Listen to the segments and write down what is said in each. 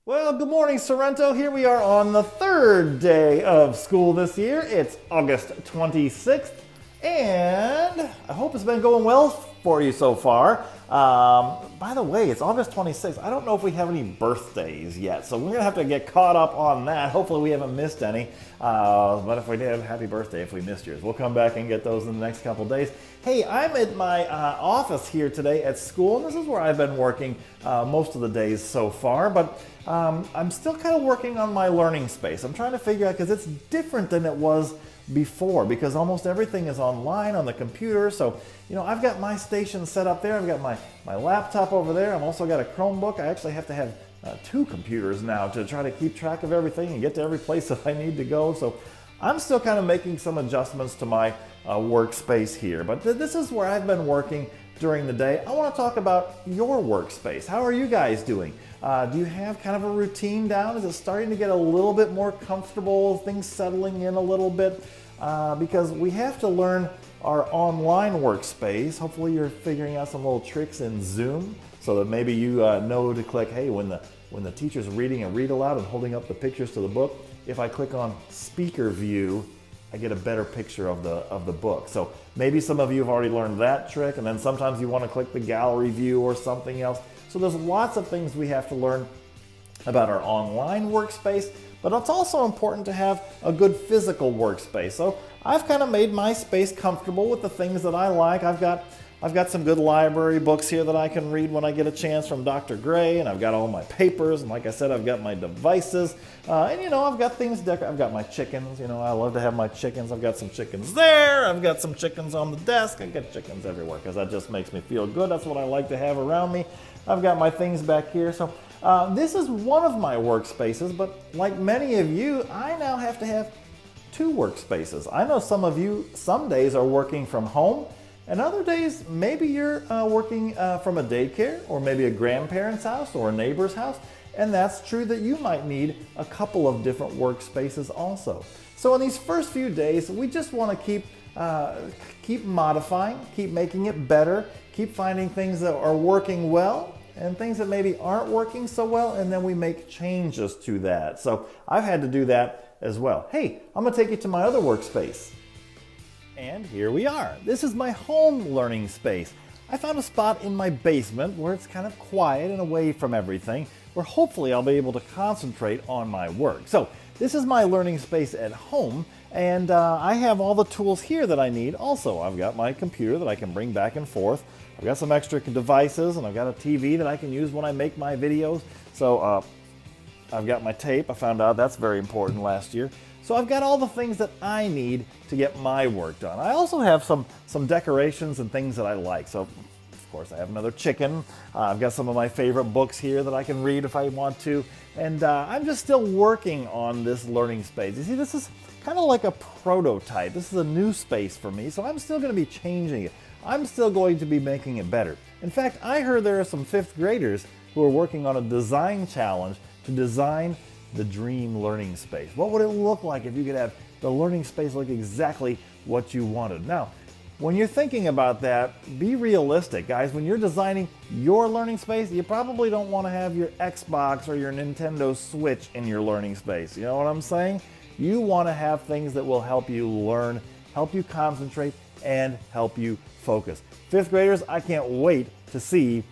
Well, good morning, Sorrento. Here we are on the third day of school this year. It's August 26th, and I hope it's been going well for you so far. By the way, it's August 26th. I don't know if we have any birthdays yet, so we're going to have to get caught up on that. Hopefully we haven't missed any, but if we did, happy birthday if we missed yours. We'll come back and get those in the next couple days. Hey, I'm at my office here today at school, and this is where I've been working most of the days so far, but I'm still kind of working on my learning space. I'm trying to figure out, because it's different than it was before, because almost everything is online on the computer. So, I've got my station set up there. I've got my laptop over there. I've also got a Chromebook. I actually have to have two computers now to try to keep track of everything and get to every place that I need to go. So I'm still kind of making some adjustments to my workspace here. But this is where I've been working during the day. I want to talk about your workspace. How are you guys doing? Do you have kind of a routine down? Is it starting to get a little bit more comfortable, things settling in a little bit? Because we have to learn our online workspace. Hopefully you're figuring out some little tricks in Zoom so that maybe you know to click, hey, when the teacher's reading a read aloud and holding up the pictures to the book, if I click on speaker view, I get a better picture of the book. So maybe some of you have already learned that trick, and then sometimes you want to click the gallery view or something else. So there's lots of things we have to learn about our online workspace, but it's also important to have a good physical workspace. So I've kind of made my space comfortable with the things that I like. I've got some good library books here that I can read when I get a chance from Dr. Gray, and I've got all my papers, and like I said, I've got my devices, and I've got things I've got my chickens. I love to have my chickens. I've got some chickens there. I've got some chickens on the desk. I've got chickens everywhere because that just makes me feel good. That's what I like to have around me. I've got my things back here. So this is one of my workspaces, but like many of you, I now have to have two workspaces. I know some of you some days are working from home, and other days maybe you're working from a daycare or maybe a grandparent's house or a neighbor's house, and that's true that you might need a couple of different workspaces also. So in these first few days, we just want to keep modifying, keep making it better, keep finding things that are working well and things that maybe aren't working so well, and then we make changes to that. So I've had to do that as well. Hey, I'm going to take you to my other workspace. And here we are. This is my home learning space. I found a spot in my basement where it's kind of quiet and away from everything, where hopefully I'll be able to concentrate on my work. So this is my learning space at home, and I have all the tools here that I need. Also, I've got my computer that I can bring back and forth. I've got some extra devices, and I've got a TV that I can use when I make my videos. So I've got my tape. I found out that's very important last year. So I've got all the things that I need to get my work done. I also have some decorations and things that I like. So of course I have another chicken. I've got some of my favorite books here that I can read if I want to. And I'm just still working on this learning space. You see, this is kind of like a prototype. This is a new space for me, so I'm still going to be changing it. I'm still going to be making it better. In fact, I heard there are some fifth graders who are working on a design challenge to design the dream learning space. What would it look like if you could have the learning space look exactly what you wanted? Now, when you're thinking about that, be realistic, guys. When you're designing your learning space, you probably don't want to have your Xbox or your Nintendo Switch in your learning space. You know what I'm saying? You want to have things that will help you learn, help you concentrate, and help you focus. Fifth graders, I can't wait to see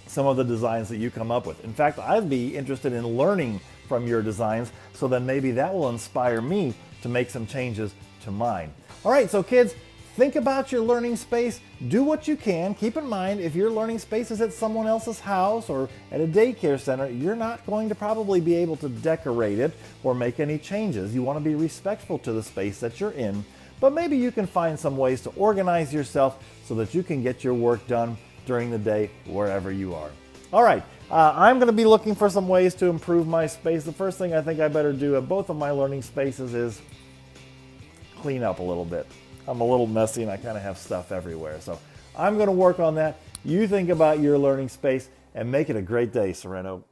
some of the designs that you come up with. In fact, I'd be interested in learning from your designs, so then maybe that will inspire me to make some changes to mine. All right, so kids, think about your learning space. Do what you can. Keep in mind, if your learning space is at someone else's house or at a daycare center, you're not going to probably be able to decorate it or make any changes. You want to be respectful to the space that you're in, but maybe you can find some ways to organize yourself so that you can get your work done during the day wherever you are. All right, I'm going to be looking for some ways to improve my space. The first thing I think I better do at both of my learning spaces is clean up a little bit. I'm a little messy and I kind of have stuff everywhere. So I'm going to work on that. You think about your learning space and make it a great day, Sorrento.